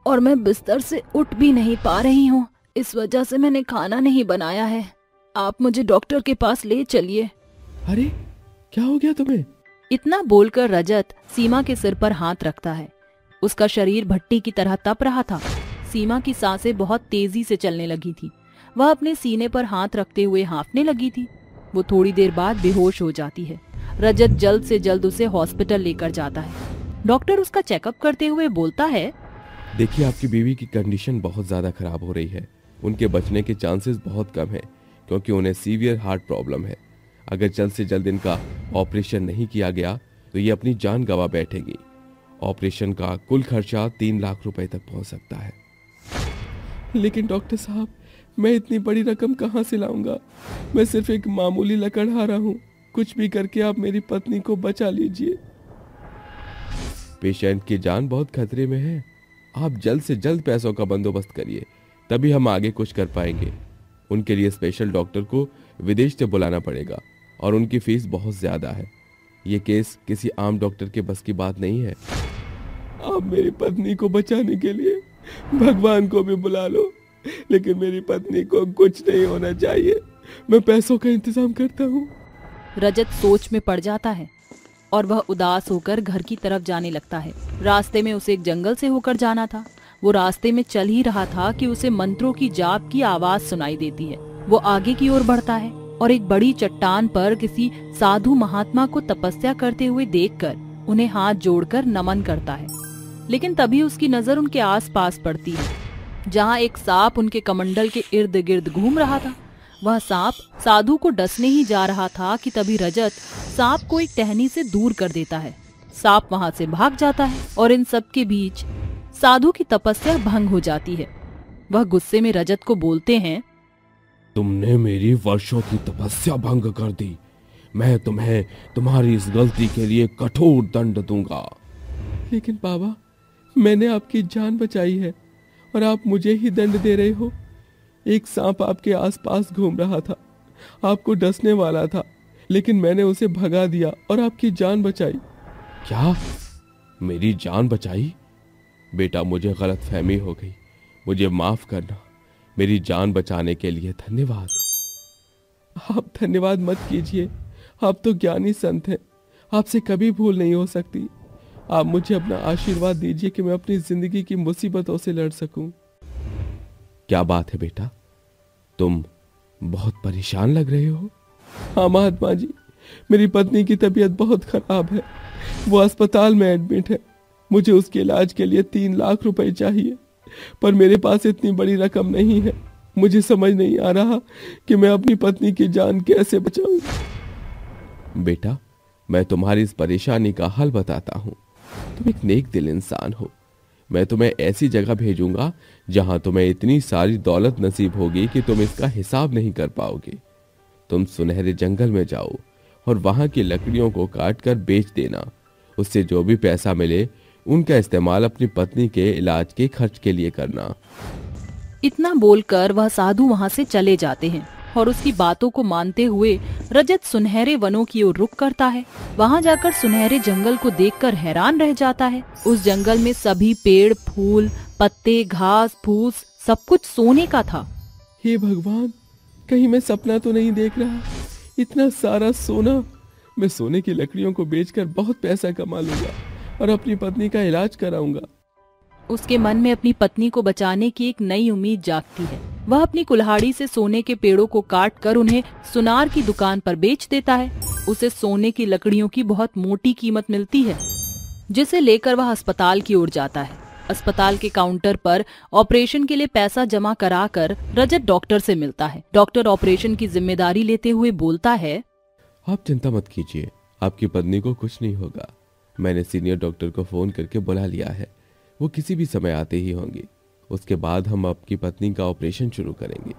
और मैं बिस्तर से उठ भी नहीं पा रही हूँ। इस वजह से मैंने खाना नहीं बनाया है। आप मुझे डॉक्टर के पास ले चलिए। अरे, क्या हो गया तुम्हें? इतना बोलकर रजत सीमा के सिर पर हाथ रखता है। उसका शरीर भट्टी की तरह तप रहा था। सीमा की सांसें बहुत तेजी से चलने लगी थी। वह अपने सीने पर हाथ रखते हुए हाँफने लगी थी। वो थोड़ी देर बाद बेहोश हो जाती है। रजत जल्द से जल्द उसे हॉस्पिटल लेकर जाता है। डॉक्टर उसका चेकअप करते हुए बोलता है, देखिए, आपकी बीवी की कंडीशन बहुत ज्यादा खराब हो रही है। उनके बचने के चांसेस बहुत कम है क्योंकि उन्हें सीवियर हार्ट प्रॉब्लम है। अगर जल्द से जल्द इनका ऑपरेशन नहीं किया गया तो ये अपनी जान गंवा बैठेगी। ऑपरेशन का कुल खर्चा 3 लाख रुपए तक पहुंच सकता है। लेकिन डॉक्टर साहब, मैं इतनी बड़ी रकम कहां से लाऊंगा? मैं सिर्फ एक मामूली लकड़हारा हूं। कुछ भी करके आप मेरी पत्नी को बचा लीजिए। पेशेंट की जान बहुत खतरे में है। आप जल्द से जल्द पैसों का बंदोबस्त करिए, तभी हम आगे कुछ कर पाएंगे। उनके लिए स्पेशल डॉक्टर को विदेश से बुलाना पड़ेगा और उनकी फीस बहुत ज्यादा है। ये केस किसी आम डॉक्टर के बस की बात नहीं है। आप मेरी पत्नी को बचाने के लिए भगवान को भी बुला लो, लेकिन मेरी पत्नी को कुछ नहीं होना चाहिए। मैं पैसों का इंतजाम करता हूँ। रजत सोच में पड़ जाता है और वह उदास होकर घर की तरफ जाने लगता है। रास्ते में उसे एक जंगल से होकर जाना था। वो रास्ते में चल ही रहा था कि उसे मंत्रों की जाप की आवाज सुनाई देती है। वो आगे की ओर बढ़ता है और एक बड़ी चट्टान पर किसी साधु महात्मा को तपस्या करते हुए देखकर उन्हें हाथ जोड़कर नमन करता है। लेकिन तभी उसकी नजर उनके आसपास पड़ती है, जहाँ एक सांप उनके कमंडल के इर्द गिर्द घूम रहा था। वह सांप साधु को डसने ही जा रहा था कि तभी रजत सांप को एक टहनी से दूर कर देता है। सांप वहां से भाग जाता है और इन सब के बीच साधु की तपस्या भंग हो जाती है। वह गुस्से में रजत को बोलते हैं, तुमने मेरी वर्षों की तपस्या भंग कर दी। मैं तुम्हें तुम्हारी इस गलती के लिए कठोर दंड दूंगा। लेकिन बाबा, मैंने आपकी जान बचाई है और आप मुझे ही दंड दे रहे हो। एक सांप आपके आसपास घूम रहा था, आपको डसने वाला था, लेकिन मैंने उसे भगा दिया और आपकी जान बचाई। क्या? मेरी जान बचाई? बेटा, मुझे गलतफहमी हो गई, मुझे माफ करना। मेरी जान बचाने के लिए धन्यवाद। आप धन्यवाद मत कीजिए, आप तो ज्ञानी संत हैं, आपसे कभी भूल नहीं हो सकती। आप मुझे अपना आशीर्वाद दीजिए कि मैं अपनी जिंदगी की मुसीबतों से लड़ सकूं। क्या बात है बेटा, तुम बहुत परेशान लग रहे हो। हाँ महात्मा जी, मेरी पत्नी की तबीयत बहुत खराब है। वो अस्पताल में एडमिट है। मुझे उसके इलाज के लिए 3 लाख रुपए चाहिए, पर मेरे पास इतनी बड़ी रकम नहीं है। मुझे समझ नहीं आ रहा कि मैं अपनी पत्नी की जान कैसे बचाऊं। बेटा, मैं तुम्हारी इस परेशानी का हल बताता हूं। तुम एक नेक दिल इंसान हो। मैं तुम्हें ऐसी जगह भेजूंगा जहां तुम्हें इतनी सारी दौलत नसीब होगी कि तुम इसका हिसाब नहीं कर पाओगे। तुम सुनहरे जंगल में जाओ और वहां की लकड़ियों को काट कर बेच देना। उससे जो भी पैसा मिले उनका इस्तेमाल अपनी पत्नी के इलाज के खर्च के लिए करना। इतना बोलकर वह साधु वहां से चले जाते हैं और उसकी बातों को मानते हुए रजत सुनहरे वनों की ओर रुख करता है। वहां जाकर सुनहरे जंगल को देखकर हैरान रह जाता है। उस जंगल में सभी पेड़, फूल, पत्ते, घास, फूस सब कुछ सोने का था। हे भगवान, कहीं मैं सपना तो नहीं देख रहा? इतना सारा सोना! मैं सोने की लकड़ियों को बेचकर बहुत पैसा कमा लूंगा और अपनी पत्नी का इलाज कराऊंगा। उसके मन में अपनी पत्नी को बचाने की एक नई उम्मीद जागती है। वह अपनी कुल्हाड़ी से सोने के पेड़ों को काट कर उन्हें सुनार की दुकान पर बेच देता है। उसे सोने की लकड़ियों की बहुत मोटी कीमत मिलती है, जिसे लेकर वह अस्पताल की ओर जाता है। अस्पताल के काउंटर पर ऑपरेशन के लिए पैसा जमा कराकर रजत डॉक्टर से मिलता है। डॉक्टर ऑपरेशन की जिम्मेदारी लेते हुए बोलता है, आप चिंता मत कीजिए, आपकी पत्नी को कुछ नहीं होगा। मैंने सीनियर डॉक्टर को फोन करके बुला लिया है, वो किसी भी समय आते ही होंगे। उसके बाद हम आपकी पत्नी का ऑपरेशन शुरू करेंगे।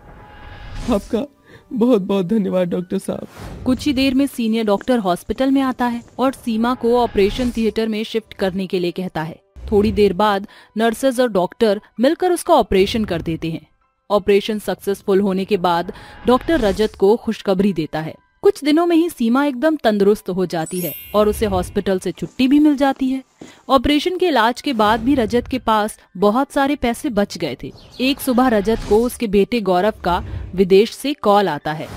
आपका बहुत बहुत धन्यवाद डॉक्टर साहब। कुछ ही देर में सीनियर डॉक्टर हॉस्पिटल में आता है और सीमा को ऑपरेशन थिएटर में शिफ्ट करने के लिए कहता है। थोड़ी देर बाद नर्सेज और डॉक्टर मिलकर उसका ऑपरेशन कर देते हैं। ऑपरेशन सक्सेसफुल होने के बाद डॉक्टर रजत को खुशखबरी देता है। कुछ दिनों में ही सीमा एकदम तंदुरुस्त हो जाती है और उसे हॉस्पिटल से छुट्टी भी मिल जाती है। ऑपरेशन के इलाज के बाद भी रजत के पास बहुत सारे पैसे बच गए थे। एक सुबह रजत को उसके बेटे गौरव का विदेश से कॉल आता है।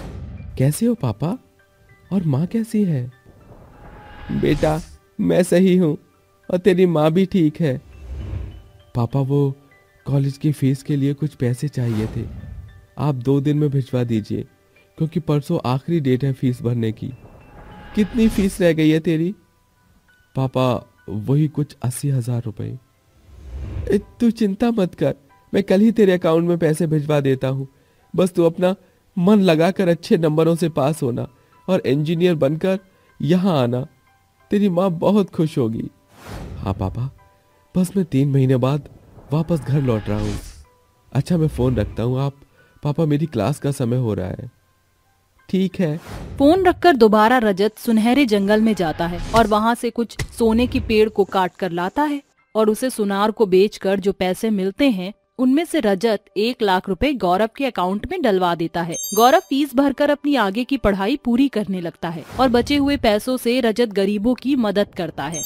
कैसे हो पापा? और माँ कैसी है? बेटा, मैं सही हूँ और तेरी माँ भी ठीक है। पापा, वो कॉलेज की फीस के लिए कुछ पैसे चाहिए थे, आप 2 दिन में भिजवा दीजिए, क्योंकि परसों आखिरी डेट है फीस भरने की। कितनी फीस रह गई है तेरी? पापा, वही कुछ 80,000 रुपए। तू चिंता मत कर, मैं कल ही तेरे अकाउंट में पैसे भिजवा देता हूँ। बस तू अपना मन लगाकर अच्छे नंबरों से पास होना और इंजीनियर बनकर यहाँ आना। तेरी माँ बहुत खुश होगी। हाँ पापा, बस मैं 3 महीने बाद वापस घर लौट रहा हूँ। अच्छा, मैं फोन रखता हूँ। आप पापा, मेरी क्लास का समय हो रहा है। ठीक है। फोन रखकर दोबारा रजत सुनहरे जंगल में जाता है और वहाँ से कुछ सोने की पेड़ को काट कर लाता है और उसे सुनार को बेचकर जो पैसे मिलते हैं उनमें से रजत 1 लाख रुपए गौरव के अकाउंट में डलवा देता है। गौरव फीस भरकर अपनी आगे की पढ़ाई पूरी करने लगता है और बचे हुए पैसों से रजत गरीबों की मदद करता है।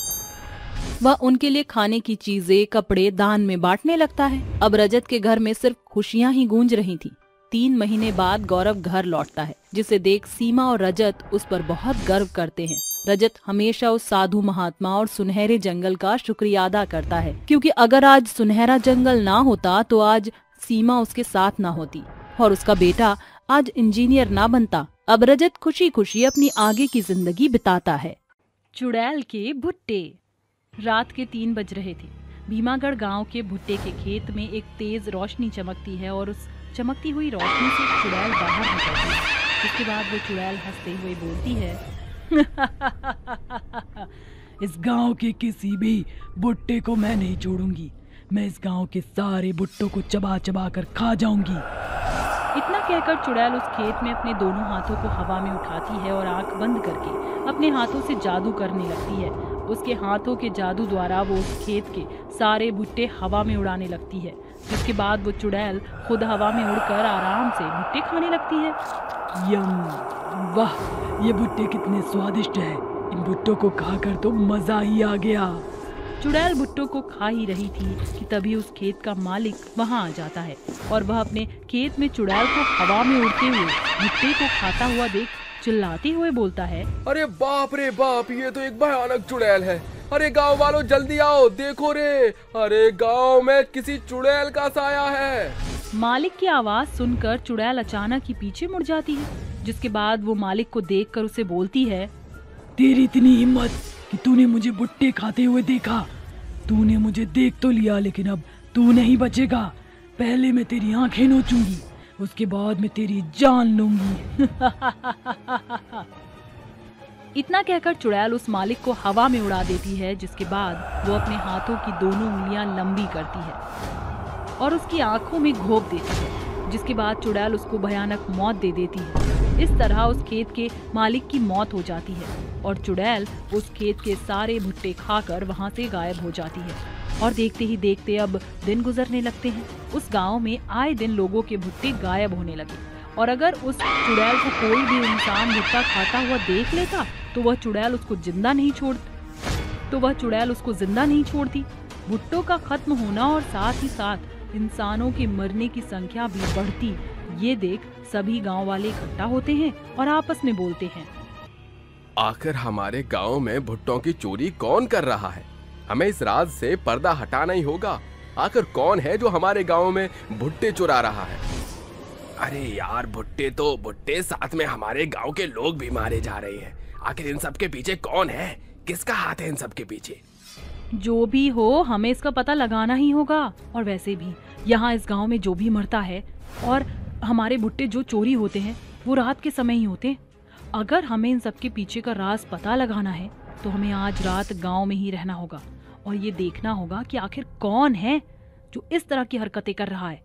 वह उनके लिए खाने की चीजें, कपड़े दान में बांटने लगता है। अब रजत के घर में सिर्फ खुशियां ही गूंज रही थी। 3 महीने बाद गौरव घर लौटता है, जिसे देख सीमा और रजत उस पर बहुत गर्व करते हैं। रजत हमेशा उस साधु महात्मा और सुनहरे जंगल का शुक्रिया अदा करता है, क्योंकि अगर आज सुनहरा जंगल ना होता तो आज सीमा उसके साथ ना होती और उसका बेटा आज इंजीनियर ना बनता। अब रजत खुशी खुशी अपनी आगे की जिंदगी बिताता है। चुड़ैल के भुट्टे। रात के 3 बज रहे थे। भीमागढ़ गांव के भुट्टे के खेत में एक तेज रोशनी चमकती है और उस चमकती हुई रोशनी से एक चुड़ैल बाहर निकलती है। इसके बाद वो चुड़ैल हंसते हुए बोलती है, इस गांव के किसी भी भुट्टे को मैं नहीं छोड़ूंगी। मैं इस गांव के सारे भुट्टों को चबा चबा कर खा जाऊंगी। इतना कहकर चुड़ैल उस खेत में अपने दोनों हाथों को हवा में उठाती है और आंख बंद करके अपने हाथों से जादू करने लगती है। उसके हाथों के जादू द्वारा वो उस खेत के सारे भुट्टे हवा में उड़ाने लगती है, जिसके बाद वो चुड़ैल खुद हवा में उड़कर आराम से भुट्टे खाने लगती है। यम, वाह, ये भुट्टे कितने स्वादिष्ट हैं। इन भुट्टों को खाकर तो मजा ही आ गया। चुड़ैल भुट्टों को खा ही रही थी कि तभी उस खेत का मालिक वहां आ जाता है और वह अपने खेत में चुड़ैल को हवा में उड़ते हुए भुट्टे को खाता हुआ देख चिल्लाते हुए बोलता है, अरे बाप रे बाप, ये तो एक भयानक चुड़ैल है। अरे गांव वालों जल्दी आओ, देखो रे, अरे गांव में किसी चुड़ैल का साया है। मालिक की आवाज सुनकर चुड़ैल अचानक ही पीछे मुड़ जाती है, जिसके बाद वो मालिक को देखकर उसे बोलती है, तेरी इतनी हिम्मत कि तूने मुझे भुट्टे खाते हुए देखा। तूने मुझे देख तो लिया, लेकिन अब तू नहीं बचेगा। पहले मैं तेरी आंखें नोचूंगी, उसके बाद मैं तेरी जान लूंगी। इतना कहकर चुड़ैल उस मालिक को हवा में उड़ा देती है, जिसके बाद वो अपने हाथों की दोनों उंगलियां लंबी करती है और उसकी आंखों में घोंप देती है, जिसके बाद चुड़ैल उसको भयानक मौत दे देती है। इस तरह उस खेत के मालिक की मौत हो जाती है और चुड़ैल उस खेत के सारे भुट्टे खाकर वहां से गायब हो जाती है। और देखते ही देखते अब दिन गुजरने लगते हैं। उस गांव में आए दिन लोगों के भुट्टे गायब होने लगे और अगर उस चुड़ैल को कोई भी इंसान भुट्टा खाता हुआ देख लेता तो वह चुड़ैल उसको जिंदा नहीं छोड़ती। भुट्टों का खत्म होना और साथ ही साथ इंसानों के मरने की संख्या भी बढ़ती, ये देख सभी गांव वाले इकट्ठा होते हैं और आपस में बोलते हैं, आखिर हमारे गांव में भुट्टों की चोरी कौन कर रहा है? हमें इस राज से पर्दा हटाना ही होगा। आखिर कौन है जो हमारे गांव में भुट्टे चुरा रहा है? अरे यार, भुट्टे साथ में हमारे गांव के लोग भी मारे जा रहे हैं। आखिर इन सब के पीछे कौन है? किसका हाथ है इन सब के पीछे? जो भी हो, हमें इसका पता लगाना ही होगा। और वैसे भी यहाँ इस गांव में जो भी मरता है और हमारे भुट्टे जो चोरी होते हैं वो रात के समय ही होते हैं। अगर हमें इन सब के पीछे का राज पता लगाना है तो हमें आज रात गांव में ही रहना होगा और ये देखना होगा कि आखिर कौन है जो इस तरह की हरकतें कर रहा है।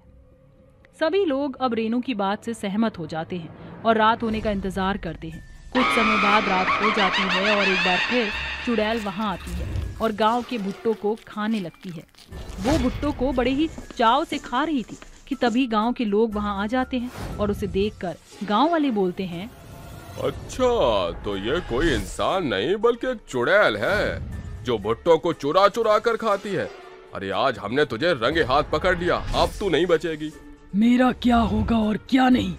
सभी लोग अब रेनू की बात से सहमत हो जाते हैं और रात होने का इंतजार करते हैं। कुछ समय बाद रात हो जाती है और एक बार फिर चुड़ैल वहां आती है और गांव के भुट्टों को खाने लगती है। वो भुट्टों को बड़े ही चाव से खा रही थी कि तभी गांव के लोग वहां आ जाते हैं और उसे देखकर गांव वाले बोलते हैं, अच्छा, तो ये कोई इंसान नहीं बल्कि एक चुड़ैल है जो भुट्टों को चुरा चुरा कर खाती है। अरे आज हमने तुझे रंगे हाथ पकड़ लिया, अब तू नहीं बचेगी। मेरा क्या होगा और क्या नहीं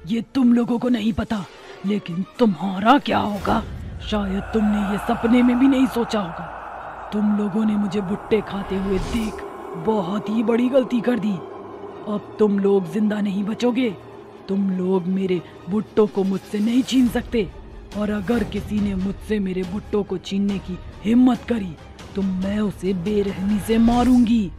ये तुम लोगों को नहीं पता, लेकिन तुम्हारा क्या होगा शायद तुमने ये सपने में भी नहीं सोचा होगा। तुम लोगों ने मुझे भुट्टे खाते हुए देख बहुत ही बड़ी गलती कर दी। अब तुम लोग जिंदा नहीं बचोगे। तुम लोग मेरे भुट्टों को मुझसे नहीं छीन सकते और अगर किसी ने मुझसे मेरे भुट्टों को छीनने की हिम्मत करी तो मैं उसे बेरहमी से मारूंगी।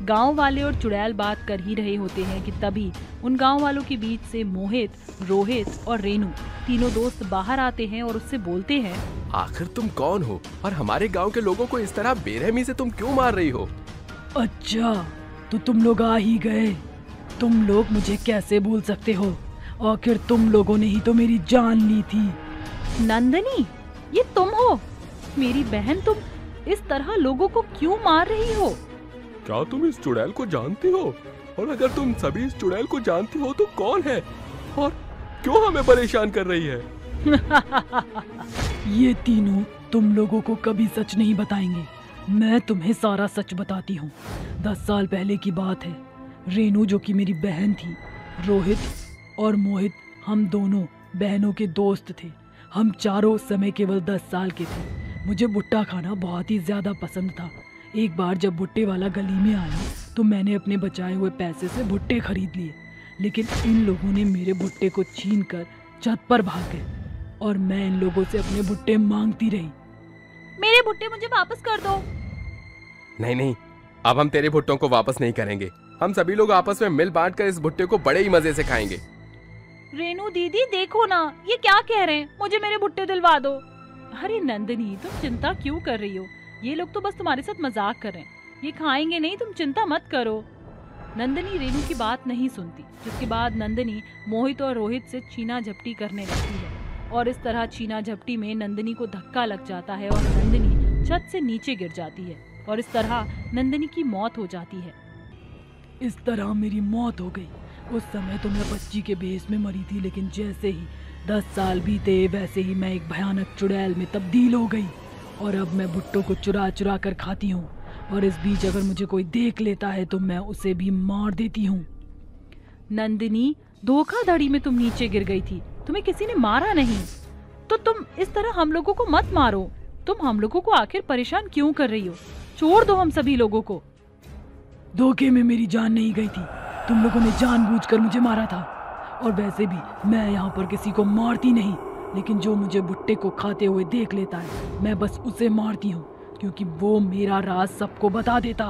गांव वाले और चुड़ैल बात कर ही रहे होते हैं कि तभी उन गांव वालों के बीच से मोहित, रोहित और रेनू तीनों दोस्त बाहर आते हैं और उससे बोलते हैं, आखिर तुम कौन हो और हमारे गांव के लोगों को इस तरह बेरहमी से तुम क्यों मार रही हो? अच्छा, तो तुम लोग आ ही गए। तुम लोग मुझे कैसे भूल सकते हो? आखिर तुम लोगों ने ही तो मेरी जान ली थी। नंदिनी, ये तुम हो? मेरी बहन, तुम इस तरह लोगों को क्यों मार रही हो? क्या तुम इस चुड़ैल को जानती हो? और अगर तुम सभी इस चुड़ैल को जानती हो तो कौन है और क्यों हमें परेशान कर रही है? ये तीनों तुम लोगों को कभी सच नहीं बताएंगे। मैं तुम्हें सारा सच बताती हूँ। 10 साल पहले की बात है। रेनू जो कि मेरी बहन थी, रोहित और मोहित, हम दोनों बहनों के दोस्त थे। हम चारों उस समय केवल 10 साल के थे। मुझे भुट्टा खाना बहुत ही ज्यादा पसंद था। एक बार जब भुट्टे वाला गली में आया तो मैंने अपने बचाए हुए पैसे से भुट्टे खरीद लिए, लेकिन इन लोगों ने मेरे भुट्टे को छीन कर छत पर भाग गए और मैं इन लोगों से अपने भुट्टे मांगती रही। मेरे भुट्टे मुझे वापस कर दो। नहीं, अब हम तेरे भुट्टों को वापस नहीं करेंगे। हम सभी लोग आपस में मिल बांट कर इस भुट्टे को बड़े ही मजे से खाएंगे। रेनू दीदी, देखो ना, ये क्या कह रहे हैं, मुझे मेरे भुट्टे दिलवा दो। अरे नंदिनी, तुम चिंता क्यों कर रही हो? ये लोग तो बस तुम्हारे साथ मजाक कर रहे हैं, ये खाएंगे नहीं, तुम चिंता मत करो। नंदिनी रेनू की बात नहीं सुनती, जिसके बाद नंदिनी मोहित और रोहित से छीना झपटी करने लगती है और इस तरह छीना झपटी में नंदिनी को धक्का लग जाता है और नंदिनी छत से नीचे गिर जाती है और इस तरह नंदिनी की मौत हो जाती है। इस तरह मेरी मौत हो गई। उस समय तो मैं बच्ची के भेष में मरी थी, लेकिन जैसे ही 10 साल बीते वैसे ही मैं एक भयानक चुड़ैल में तब्दील हो गई और अब मैं भुट्टों को चुरा चुरा कर खाती हूँ और इस बीच अगर मुझे कोई देख लेता है तो मैं उसे भी मार देती हूँ। नंदिनी, धोखाधड़ी में तुम नीचे गिर गई थी, तुम्हें किसी ने मारा नहीं, तो तुम इस तरह हम लोगों को मत मारो। तुम हम लोगों को आखिर परेशान क्यों कर रही हो? छोड़ दो हम सभी लोगों को। धोखे में मेरी जान नहीं गई थी, तुम लोगों ने जानबूझकर मुझे मारा था। और वैसे भी मैं यहाँ पर किसी को मारती नहीं, लेकिन जो मुझे भुट्टे को खाते हुए देख लेता है मैं बस उसे मारती हूँ, क्योंकि वो मेरा राज सबको बता देता।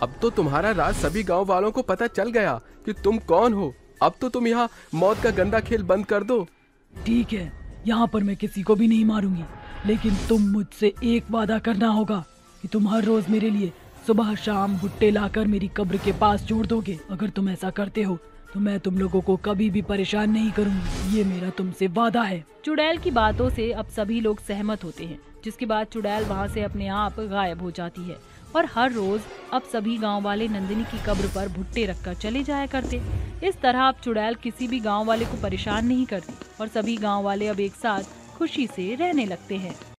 अब तो तुम्हारा राज सभी गांव वालों को पता चल गया कि तुम कौन हो अब तो तुम यहाँ मौत का गंदा खेल बंद कर दो। ठीक है, यहाँ पर मैं किसी को भी नहीं मारूंगी, लेकिन तुम मुझसे एक वादा करना होगा कि तुम हर रोज मेरे लिए सुबह शाम भुट्टे लाकर मेरी कब्र के पास छोड़ दोगे। अगर तुम ऐसा करते हो तो मैं तुम लोगों को कभी भी परेशान नहीं करूंगी। ये मेरा तुमसे वादा है। चुड़ैल की बातों से अब सभी लोग सहमत होते हैं, जिसके बाद चुड़ैल वहाँ से अपने आप गायब हो जाती है और हर रोज अब सभी गांव वाले नंदिनी की कब्र पर भुट्टे रखकर चले जाया करते। इस तरह अब चुड़ैल किसी भी गांव वाले को परेशान नहीं करती और सभी गांव वाले अब एक साथ खुशी से रहने लगते हैं।